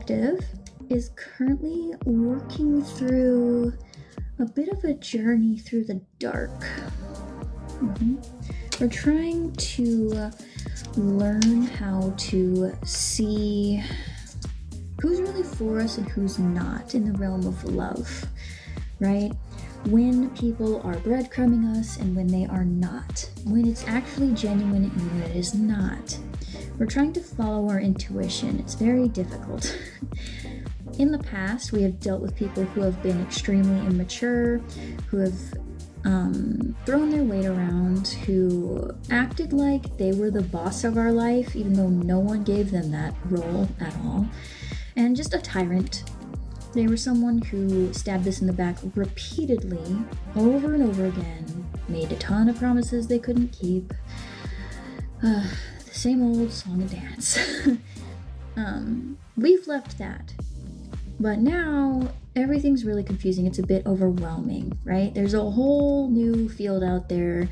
collective is currently working through a bit of a journey through the dark. We're trying to learn how to see who's really for us and who's not in the realm of love, right? When people are breadcrumbing us and when they are not. When it's actually genuine and when it is not. We're trying to follow our intuition. It's very difficult. In the past, we have dealt with people who have been extremely immature, who have thrown their weight around, who acted like they were the boss of our life, even though no one gave them that role at all, and just a tyrant. They were someone who stabbed us in the back repeatedly, over and over again, made a ton of promises they couldn't keep. The same old song and dance. We've left that. But now, everything's really confusing. It's a bit overwhelming, right? There's a whole new field out there.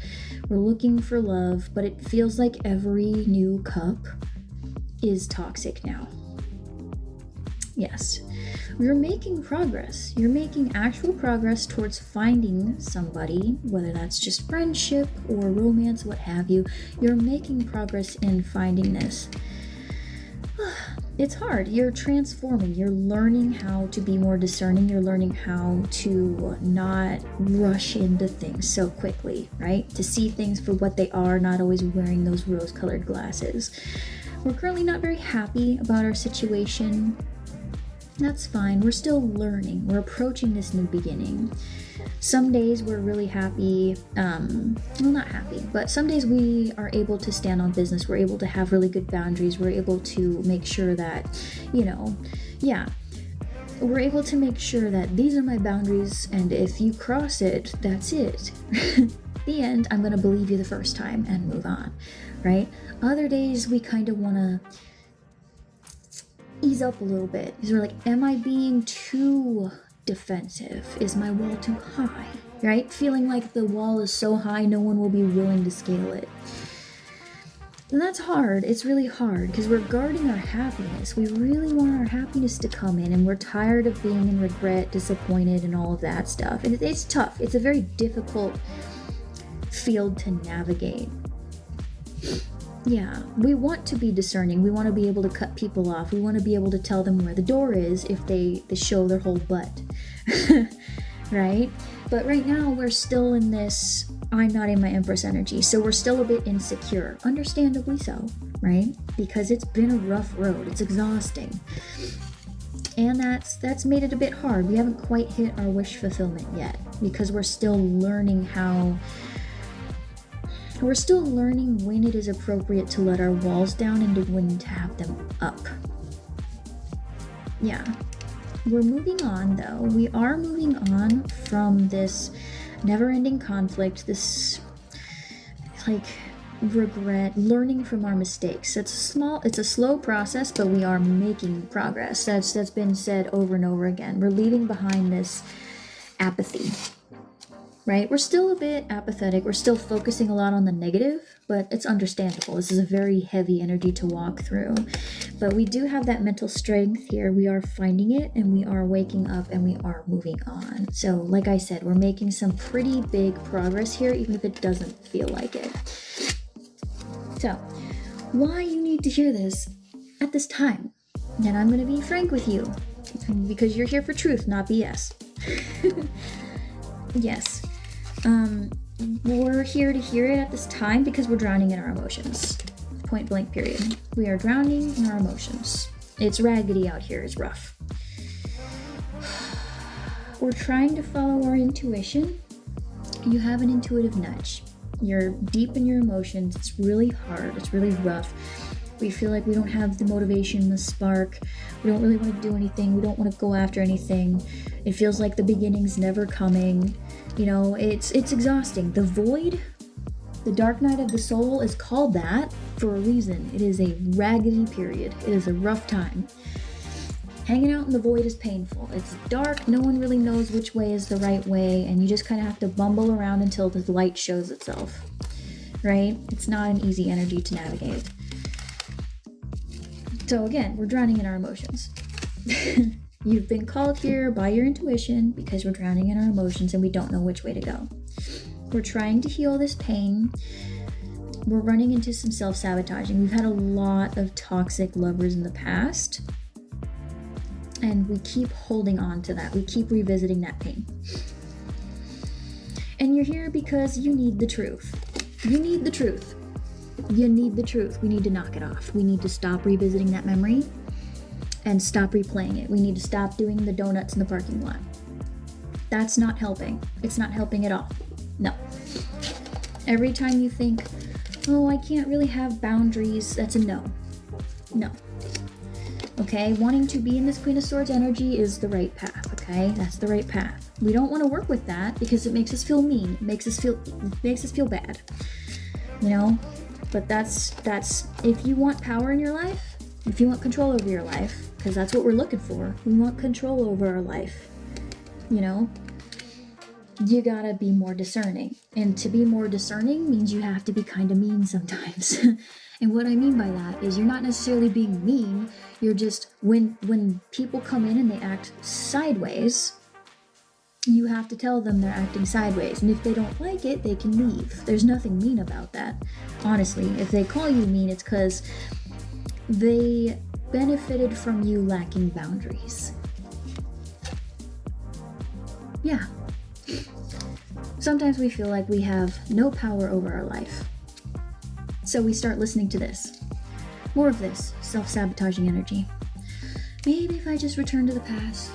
We're looking for love, but it feels like every new cup is toxic now. Yes. You're making progress. You're making actual progress towards finding somebody, whether that's just friendship or romance, what have you. You're making progress in finding this. It's hard. You're transforming. You're learning how to be more discerning. You're learning how to not rush into things so quickly, right? To see things for what they are, not always wearing those rose-colored glasses. We're currently not very happy about our situation. That's fine. We're still learning. We're approaching this new beginning. Some days we're really happy, well, not happy, but some days we are able to stand on business. We're able to have really good boundaries. We're able to make sure that, we're able to make sure that these are my boundaries, and if you cross it, that's it. The end, I'm going to believe you the first time and move on, right? Other days we kind of want to ease up a little bit, because we're like, am I being too defensive? Is my wall too high? Right? Feeling like the wall is so high no one will be willing to scale it. And that's hard. It's really hard because we're guarding our happiness. We really want our happiness to come in, and we're tired of being in regret, disappointed, and all of that stuff. And it's tough. It's a very difficult field to navigate. Yeah, we want to be discerning. We want to be able to cut people off. We want to be able to tell them where the door is if they show their whole butt. Right? But right now we're still in this I'm not in my Empress energy, so we're still a bit insecure. Understandably so, right? Because it's been a rough road. It's exhausting. And that's made it a bit hard. We haven't quite hit our wish fulfillment yet because we're still learning when it is appropriate to let our walls down and when to have them up. Yeah. We're moving on, though. We are moving on from this never-ending conflict, this, regret, learning from our mistakes. It's a slow process, but we are making progress. That's been said over and over again. We're leaving behind this apathy. Right? We're still a bit apathetic. We're still focusing a lot on the negative, but it's understandable. This is a very heavy energy to walk through. But we do have that mental strength here. We are finding it, and we are waking up, and we are moving on. So, like I said, we're making some pretty big progress here, even if it doesn't feel like it. So, why you need to hear this at this time? And I'm going to be frank with you, because you're here for truth, not BS. Yes. We're here to hear it at this time because we're drowning in our emotions. Point blank period. We are drowning in our emotions. It's raggedy out here. It's rough. We're trying to follow our intuition. You have an intuitive nudge. You're deep in your emotions. It's really hard. It's really rough. We feel like we don't have the motivation, the spark. We don't really want to do anything. We don't want to go after anything. It feels like the beginning's never coming. It's exhausting. The void, the dark night of the soul, is called that for a reason. It is a raggedy period. It is a rough time. Hanging out in the void is painful. It's dark. No one really knows which way is the right way, and you just kind of have to bumble around until the light shows itself. Right? It's not an easy energy to navigate. So again, we're drowning in our emotions. You've been called here by your intuition because we're drowning in our emotions and we don't know which way to go. We're trying to heal this pain. We're running into some self-sabotaging. We've had a lot of toxic lovers in the past, and we keep holding on to that. We keep revisiting that pain. And you're here because you need the truth. You need the truth. You need the truth. We need to knock it off. We need to stop revisiting that memory and stop replaying it. We need to stop doing the donuts in the parking lot. That's not helping. It's not helping at all. No. Every time you think, oh, I can't really have boundaries, that's a no. No. Okay? Wanting to be in this Queen of Swords energy is the right path, okay? That's the right path. We don't want to work with that because it makes us feel mean. It makes us feel bad. You know? But that's if you want power in your life, if you want control over your life, because that's what we're looking for. We want control over our life. You know? You gotta be more discerning. And to be more discerning means you have to be kind of mean sometimes. And what I mean by that is you're not necessarily being mean. You're just, when people come in and they act sideways, you have to tell them they're acting sideways. And if they don't like it, they can leave. There's nothing mean about that. Honestly, if they call you mean, it's because they benefited from you lacking boundaries. Yeah. Sometimes we feel like we have no power over our life. So we start listening to this. More of this self-sabotaging energy. Maybe if I just return to the past.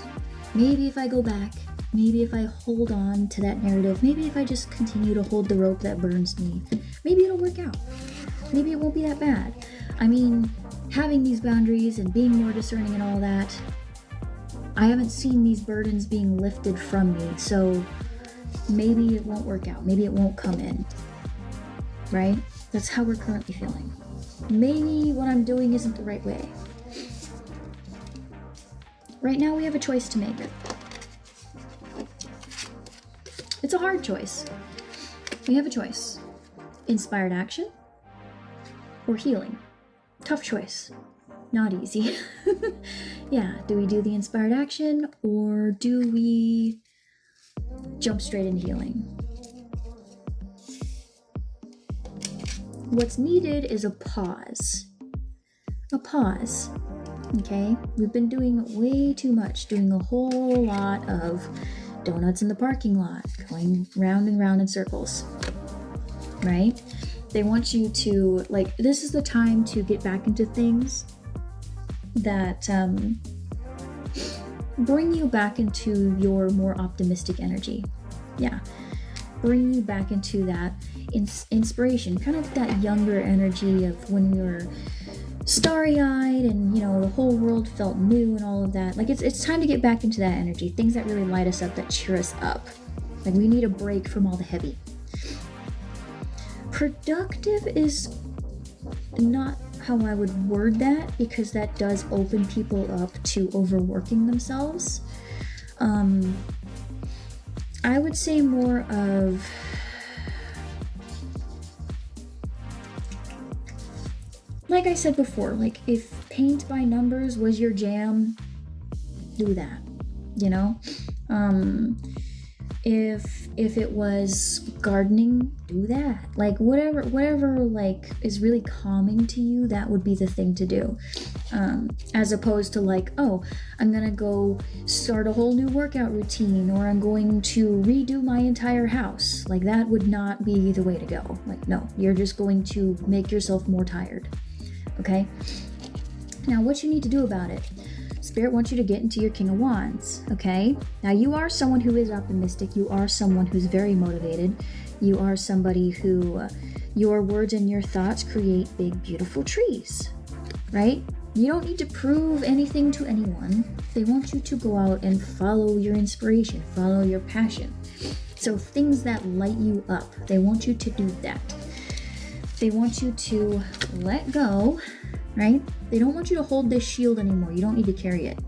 Maybe if I go back. Maybe if I hold on to that narrative. Maybe if I just continue to hold the rope that burns me. Maybe it'll work out. Maybe it won't be that bad. I mean, having these boundaries and being more discerning and all that, I haven't seen these burdens being lifted from me. So maybe it won't work out. Maybe it won't come in. Right? That's how we're currently feeling. Maybe what I'm doing isn't the right way. Right now we have a choice to make. It's a hard choice. We have a choice. Inspired action or healing. Tough choice. Not easy. Yeah, do we do the inspired action or do we jump straight into healing? What's needed is a pause. A pause. Okay? We've been doing way too much, doing a whole lot of donuts in the parking lot, going round and round in circles. Right? They want you to, like, this is the time to get back into things that bring you back into your more optimistic energy. Yeah. Bring you back into that inspiration, kind of that younger energy of when we were starry-eyed and, you know, the whole world felt new and all of that. Like, it's time to get back into that energy, things that really light us up, that cheer us up. Like, we need a break from all the heavy. Productive is not how I would word that, because that does open people up to overworking themselves. I would say more of like I said before, like if paint by numbers was your jam, do that, you know? If it was gardening, do that. Like whatever like is really calming to you, that would be the thing to do. As opposed to like, oh, I'm gonna go start a whole new workout routine, or I'm going to redo my entire house. Like that would not be the way to go. Like, no, you're just going to make yourself more tired. Okay? Now what you need to do about it. Spirit wants you to get into your King of Wands, okay? Now you are someone who is optimistic. You are someone who's very motivated. You are somebody who, your words and your thoughts create big, beautiful trees, right? You don't need to prove anything to anyone. They want you to go out and follow your inspiration, follow your passion. So things that light you up, they want you to do that. They want you to let go, right? They don't want you to hold this shield anymore. You don't need to carry it.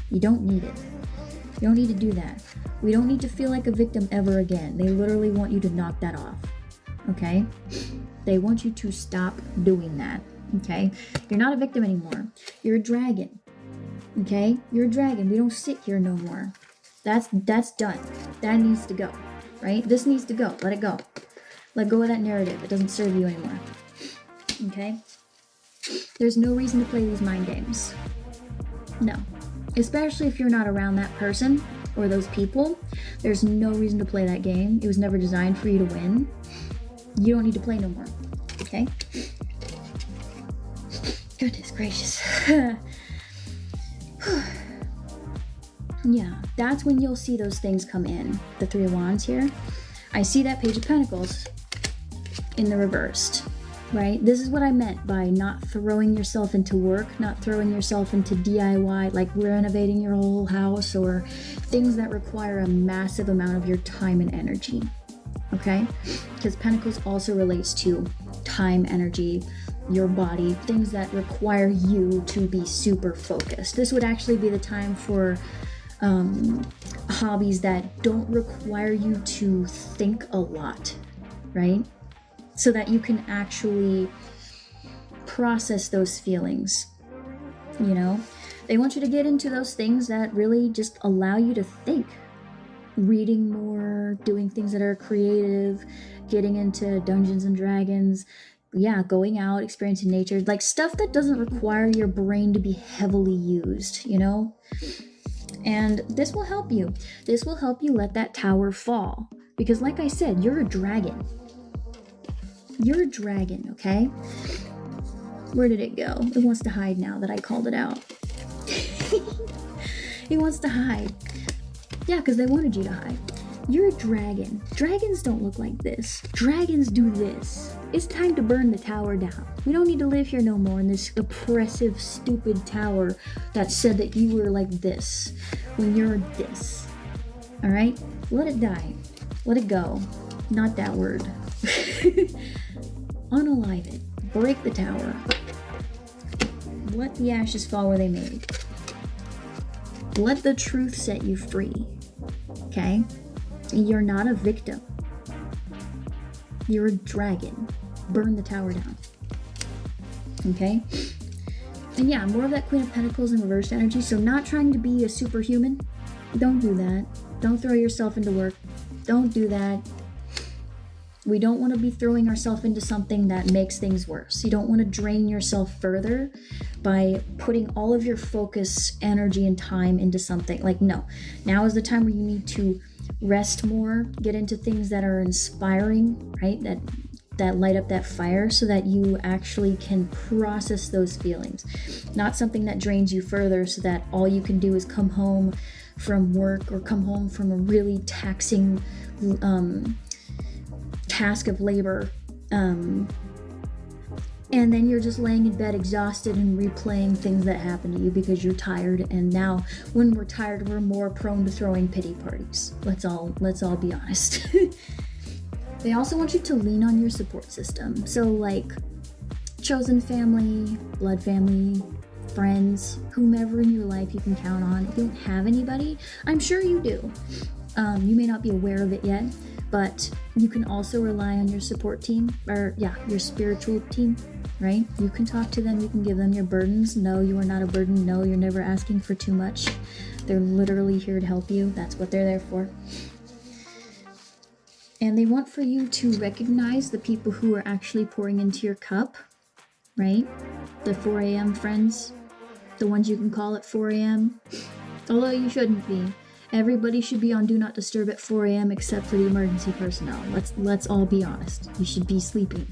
You don't need it. You don't need to do that. We don't need to feel like a victim ever again. They literally want you to knock that off, okay? They want you to stop doing that, okay? You're not a victim anymore. You're a dragon. Okay? You're a dragon. We don't sit here no more. That's done. That needs to go, right? This needs to go. Let it go. Let go of that narrative. It doesn't serve you anymore. Okay? There's no reason to play these mind games. No. Especially if you're not around that person or those people. There's no reason to play that game. It was never designed for you to win. You don't need to play no more. Okay? Goodness gracious. Yeah, that's when you'll see those things come in. The Three of Wands here. I see that Page of Pentacles in the reversed, right? This is what I meant by not throwing yourself into work, not throwing yourself into DIY, like renovating your whole house or things that require a massive amount of your time and energy, okay? Because Pentacles also relates to time, energy, your body, things that require you to be super focused. This would actually be the time for hobbies that don't require you to think a lot, right? So that you can actually process those feelings, you know? They want you to get into those things that really just allow you to think. Reading more, doing things that are creative, getting into Dungeons and Dragons, yeah, going out, experiencing nature, like stuff that doesn't require your brain to be heavily used, you know? And this will help you. This will help you let that tower fall. Because like I said, you're a dragon. You're a dragon, okay? Where did it go? It wants to hide now that I called it out. It wants to hide. Yeah, because they wanted you to hide. You're a dragon. Dragons don't look like this. Dragons do this. It's time to burn the tower down. We don't need to live here no more in this oppressive, stupid tower that said that you were like this when you're this. All right? Let it die. Let it go. Not that word. Unalive it. Break the tower. Let the ashes fall where they may. Let the truth set you free. Okay? You're not a victim. You're a dragon. Burn the tower down. Okay? And yeah, more of that Queen of Pentacles in reversed energy. So not trying to be a superhuman. Don't do that. Don't throw yourself into work. Don't do that. We don't want to be throwing ourselves into something that makes things worse. You don't want to drain yourself further by putting all of your focus, energy, and time into something. Like, no. Now is the time where you need to rest more, get into things that are inspiring, right? That light up that fire so that you actually can process those feelings. Not something that drains you further so that all you can do is come home from work or come home from a really taxing task of labor, and then you're just laying in bed exhausted and replaying things that happened to you because you're tired. And now when we're tired, we're more prone to throwing pity parties. Let's all be honest. They also want you to lean on your support system. So like chosen family, blood family, friends, whomever in your life you can count on. If you don't have anybody, I'm sure you do. You may not be aware of it yet, but you can also rely on your support team, or your spiritual team, right? You can talk to them, you can give them your burdens. No, you are not a burden. No, you're never asking for too much. They're literally here to help you. That's what they're there for. And they want for you to recognize the people who are actually pouring into your cup, right? The 4 a.m. friends, the ones you can call at 4 a.m. Although you shouldn't be. Everybody should be on Do Not Disturb at 4 a.m. except for the emergency personnel. Let's all be honest. You should be sleeping.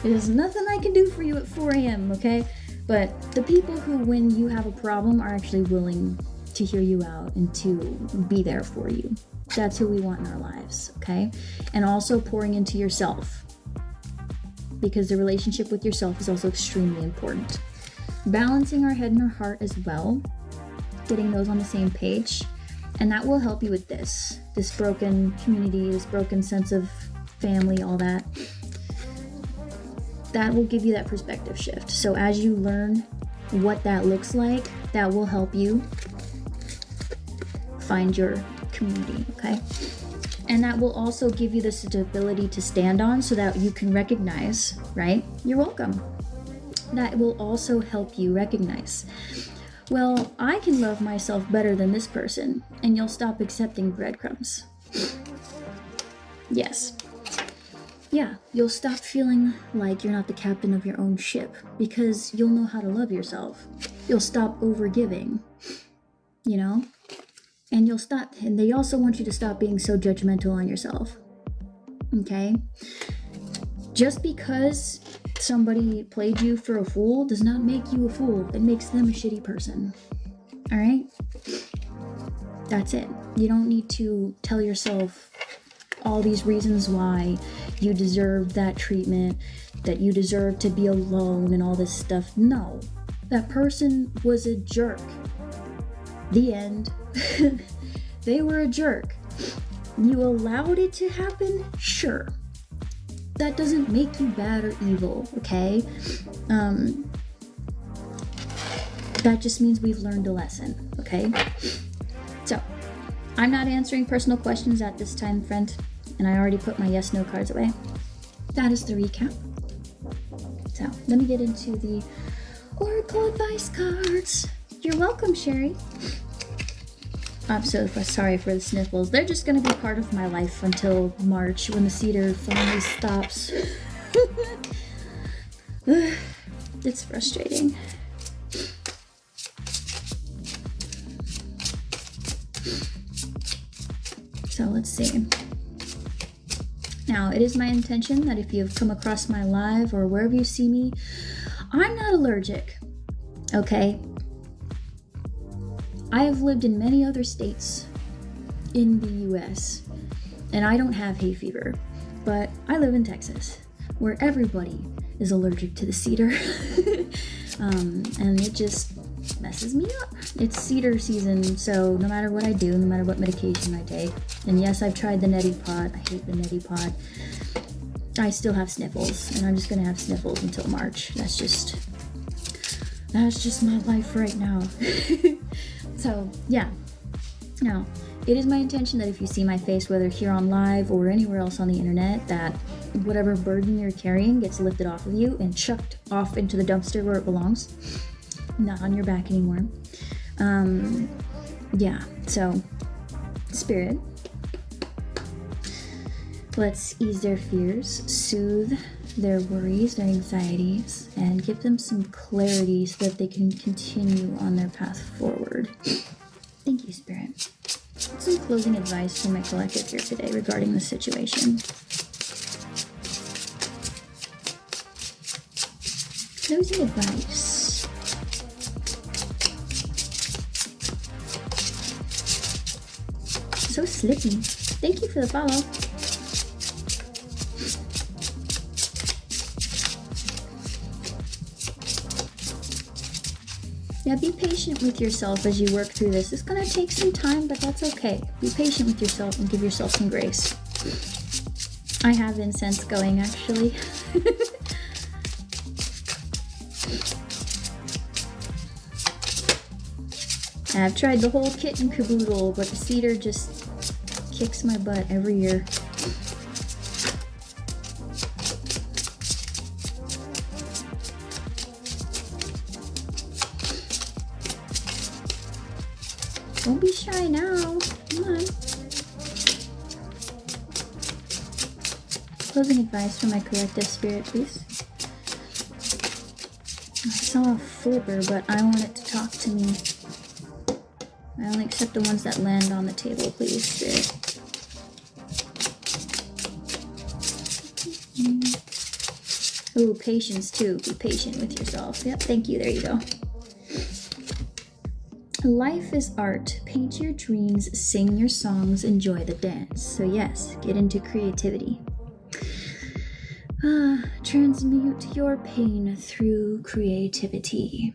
There's nothing I can do for you at 4 a.m., okay? But the people who, when you have a problem, are actually willing to hear you out and to be there for you. That's who we want in our lives, okay? And also pouring into yourself, because the relationship with yourself is also extremely important. Balancing our head and our heart as well. Getting those on the same page, and that will help you with this broken community, this broken sense of family, all that will give you that perspective shift. So as you learn what that looks like, that will help you find your community, okay? And that will also give you the stability to stand on so that you can recognize, right? You're welcome. That will also help you recognize well, I can love myself better than this person, and you'll stop accepting breadcrumbs. Yes. Yeah, you'll stop feeling like you're not the captain of your own ship, because you'll know how to love yourself. You'll stop overgiving, you know? And you'll stop, and they also want you to stop being so judgmental on yourself. Okay? Just because somebody played you for a fool does not make you a fool. It makes them a shitty person. Alright? That's it. You don't need to tell yourself all these reasons why you deserve that treatment, that you deserve to be alone and all this stuff. No. That person was a jerk. The end. They were a jerk. You allowed it to happen? Sure. That doesn't make you bad or evil, okay? That just means we've learned a lesson, okay? So, I'm not answering personal questions at this time, friend, and I already put my yes/no cards away. That is the recap. So, let me get into the Oracle advice cards. You're welcome, Sherry. I'm so sorry for the sniffles. They're just going to be part of my life until March when the cedar finally stops. It's frustrating. So let's see. Now, it is my intention that if you've come across my live or wherever you see me, I'm not allergic, okay? I have lived in many other states in the US, and I don't have hay fever, but I live in Texas, where everybody is allergic to the cedar, and it just messes me up. It's cedar season, so no matter what I do, no matter what medication I take, and yes, I've tried the neti pot, I hate the neti pot, I still have sniffles, and I'm just gonna have sniffles until March. That's just my life right now. So, yeah. Now, it is my intention that if you see my face, whether here on live or anywhere else on the internet, that whatever burden you're carrying gets lifted off of you and chucked off into the dumpster where it belongs. Not on your back anymore. Yeah, so, Spirit, let's ease their fears, soothe their worries, their anxieties, and give them some clarity so that they can continue on their path forward. Thank you, Spirit. Some closing advice from my collective here today regarding the situation. Closing advice. So slippy. Thank you for the follow. Yeah, be patient with yourself as you work through this. It's gonna take some time, but that's okay. Be patient with yourself and give yourself some grace. I have incense going, actually. I've tried the whole kit and caboodle, but the cedar just kicks my butt every year. Don't be shy now. Come on. Closing advice for my collective spirit, please. I saw a flipper, but I want it to talk to me. I only accept the ones that land on the table, please, Spirit. Ooh, patience too. Be patient with yourself. Yep, thank you. There you go. Life is art. Paint your dreams, sing your songs, enjoy the dance. So yes, get into creativity. Transmute your pain through creativity.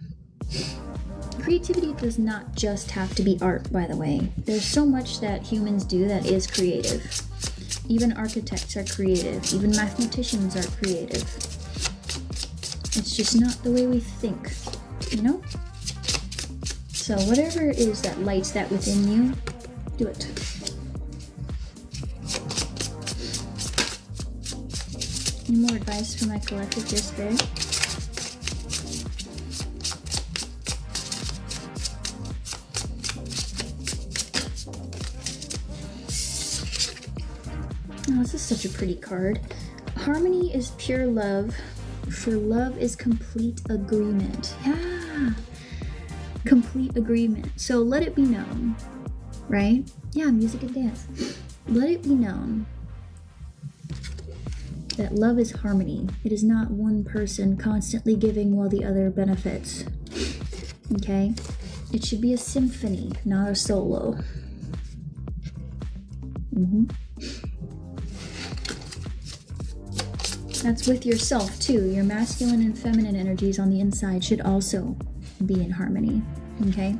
Creativity does not just have to be art, by the way. There's so much that humans do that is creative. Even architects are creative. Even mathematicians are creative. It's just not the way we think, you know? So whatever it is that lights that within you, do it. Any more advice for my collective here, Spirit? Oh, this is such a pretty card. Harmony is pure love, for love is complete agreement. Yeah, complete agreement. So let it be known, right? Yeah, music and dance. Let it be known that love is harmony. It is not one person constantly giving while the other benefits. Okay? It should be a symphony, not a solo. That's with yourself too. Your masculine and feminine energies on the inside should also be in harmony. Okay?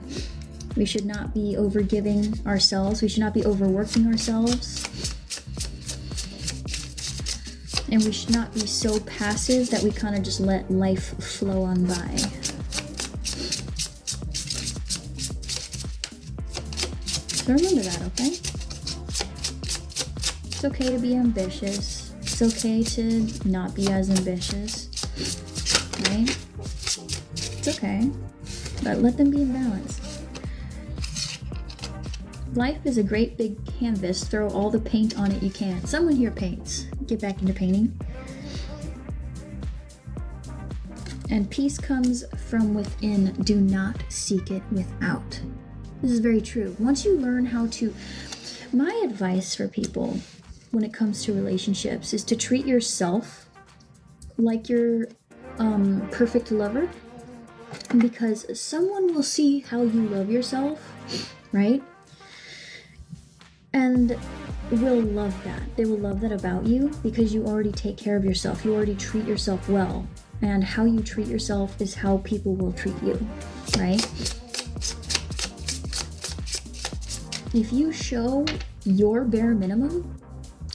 We should not be overgiving ourselves. We should not be overworking ourselves. And we should not be so passive that we kind of just let life flow on by. So remember that, okay? It's okay to be ambitious. It's okay to not be as ambitious, right? It's okay, but let them be in balance. Life is a great big canvas. Throw all the paint on it you can. Someone here paints. Get back into painting. And peace comes from within. Do not seek it without. This is very true. Once you learn how to... My advice for people when it comes to relationships is to treat yourself like your perfect lover, because someone will see how you love yourself, right? And will love that. They will love that about you because you already take care of yourself. You already treat yourself well. And how you treat yourself is how people will treat you, right? If you show your bare minimum,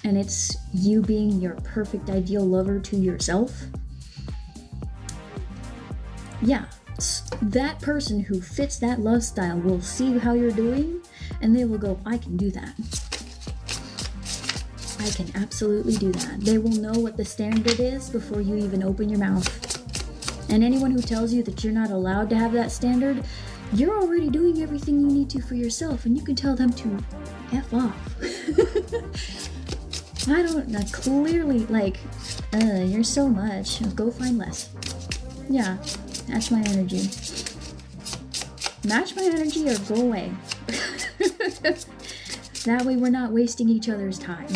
and it's you being your perfect ideal lover to yourself, yeah, that person who fits that love style will see how you're doing, and they will go, I can do that. I can absolutely do that. They will know what the standard is before you even open your mouth. And anyone who tells you that you're not allowed to have that standard, you're already doing everything you need to for yourself, and you can tell them to F off. Clearly, you're so much. Go find less. Yeah, match my energy. Match my energy or go away. That way we're not wasting each other's time.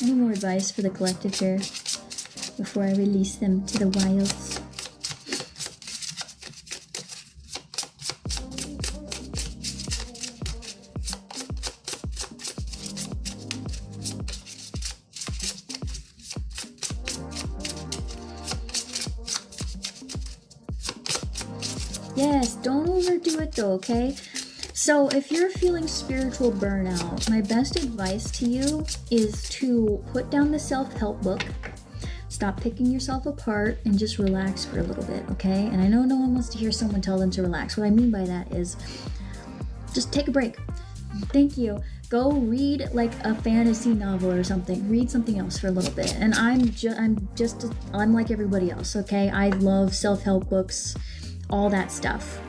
Any more advice for the collective here before I release them to the wilds? Yes, don't overdo it though, okay? So if you're feeling spiritual burnout, my best advice to you is to put down the self-help book, stop picking yourself apart, and just relax for a little bit, okay? And I know no one wants to hear someone tell them to relax. What I mean by that is just take a break. Thank you. Go read like a fantasy novel or something. Read something else for a little bit. And I'm like everybody else, okay? I love self-help books, all that stuff.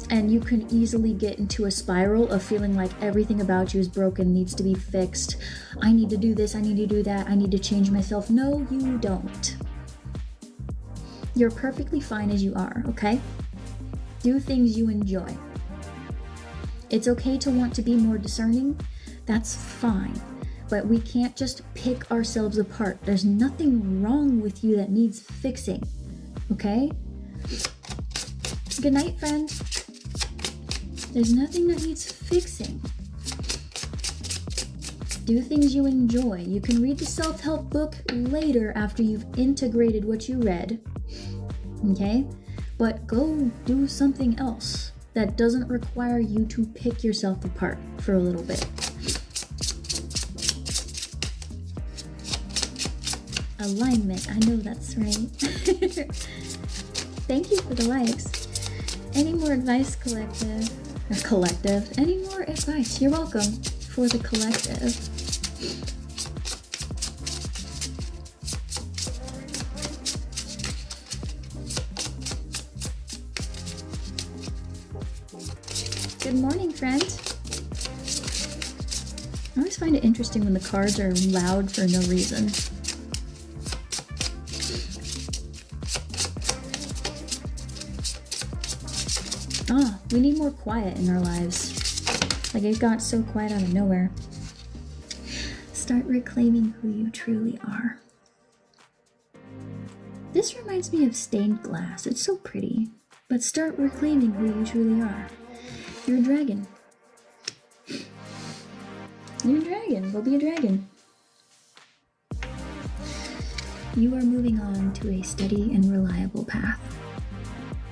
And you can easily get into a spiral of feeling like everything about you is broken, needs to be fixed. I need to do this, I need to do that, I need to change myself. No, you don't. You're perfectly fine as you are, okay? Do things you enjoy. It's okay to want to be more discerning. That's fine. But we can't just pick ourselves apart. There's nothing wrong with you that needs fixing, okay? Good night, friend. There's nothing that needs fixing. Do things you enjoy. You can read the self-help book later after you've integrated what you read. Okay? But go do something else that doesn't require you to pick yourself apart for a little bit. Alignment. I know that's right. Thank you for the likes. Any more advice, collective? Any more advice? You're welcome for the collective. Good morning, friend. I always find it interesting when the cards are loud for no reason. Ah, we need more quiet in our lives. Like it got so quiet out of nowhere. Start reclaiming who you truly are. This reminds me of stained glass. It's so pretty. But start reclaiming who you truly are. You're a dragon. You're a dragon. Go be a dragon. You are moving on to a steady and reliable path.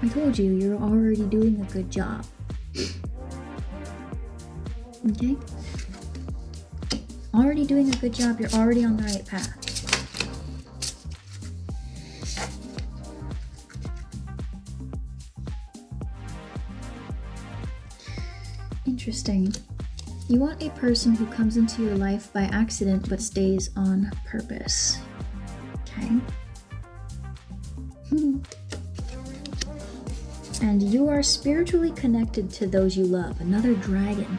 I told you, you're already doing a good job. Okay? Already doing a good job. You're already on the right path. Interesting. You want a person who comes into your life by accident but stays on purpose. Okay. And you are spiritually connected to those you love. Another dragon.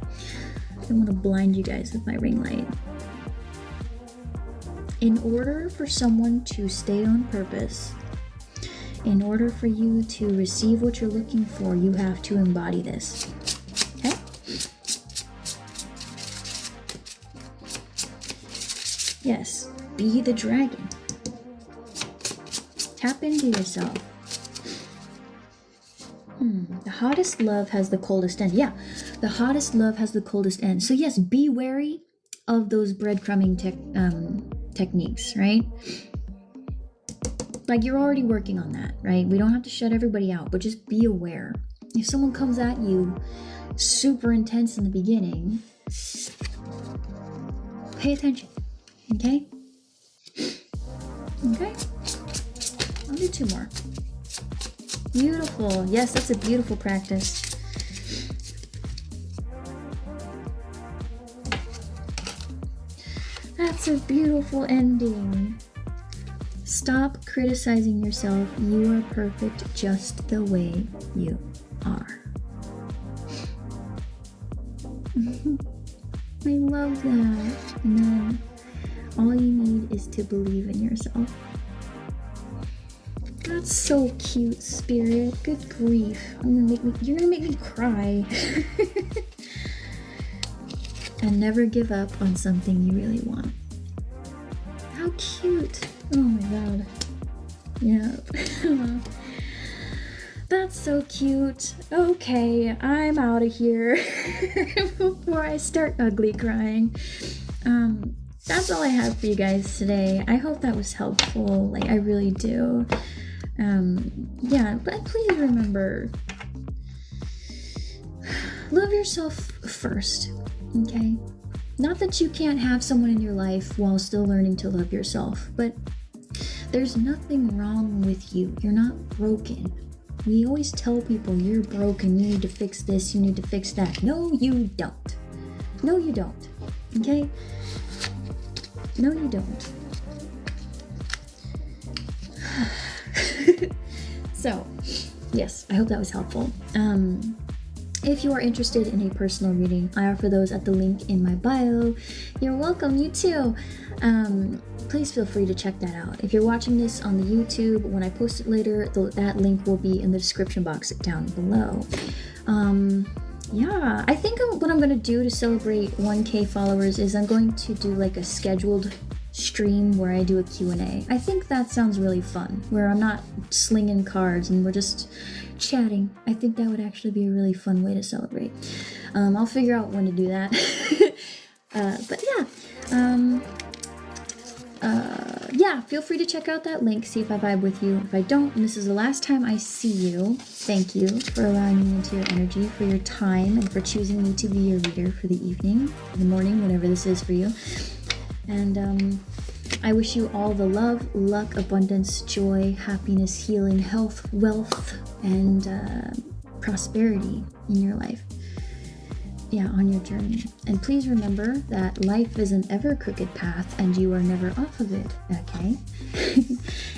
I want to blind you guys with my ring light. In order for someone to stay on purpose, in order for you to receive what you're looking for, you have to embody this. Okay? Yes, be the dragon. Tap into yourself. The hottest love has the coldest end. Yeah, the hottest love has the coldest end. So yes, be wary of those breadcrumbing techniques, right? Like you're already working on that, right? We don't have to shut everybody out, but just be aware. If someone comes at you super intense in the beginning, pay attention, okay? Okay? I'll do 2 more. Beautiful. Yes, that's a beautiful practice. That's a beautiful ending. Stop criticizing yourself. You are perfect just the way you are. I love that. And then all you need is to believe in yourself. That's so cute, Spirit. Good grief. You're gonna make me cry. And never give up on something you really want. How cute. Oh my god. Yeah. That's so cute. Okay, I'm out of here before I start ugly crying. That's all I have for you guys today. I hope that was helpful. Like, I really do. Yeah, but please remember, love yourself first, okay? Not that you can't have someone in your life while still learning to love yourself, but there's nothing wrong with you. You're not broken. We always tell people you're broken, you need to fix this, you need to fix that. No, you don't. No, you don't, okay? No, you don't. So, yes, I hope that was helpful. If you are interested in a personal reading, I offer those at the link in my bio. You're welcome, you too. Please feel free to check that out. If you're watching this on the YouTube, when I post it later, that link will be in the description box down below. Yeah, I think what I'm going to do to celebrate 1K followers is I'm going to do like a scheduled stream where I do a Q&A. I think that sounds really fun, where I'm not slinging cards and we're just chatting. I think that would actually be a really fun way to celebrate. I'll figure out when to do that. But yeah, feel free to check out that link, see if I vibe with you. If I don't, and this is the last time I see you, thank you for allowing me into your energy, for your time, and for choosing me to be your reader for the evening, the morning, whatever this is for you. And I wish you all the love, luck, abundance, joy, happiness, healing, health, wealth, and prosperity in your life. on your journey. And please remember that life is an ever crooked path and you are never off of it, okay?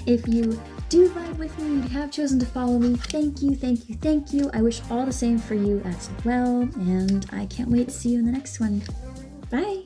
If you do vibe with me and have chosen to follow me, thank you, thank you, thank you. I wish all the same for you as well, and I can't wait to see you in the next one. Bye!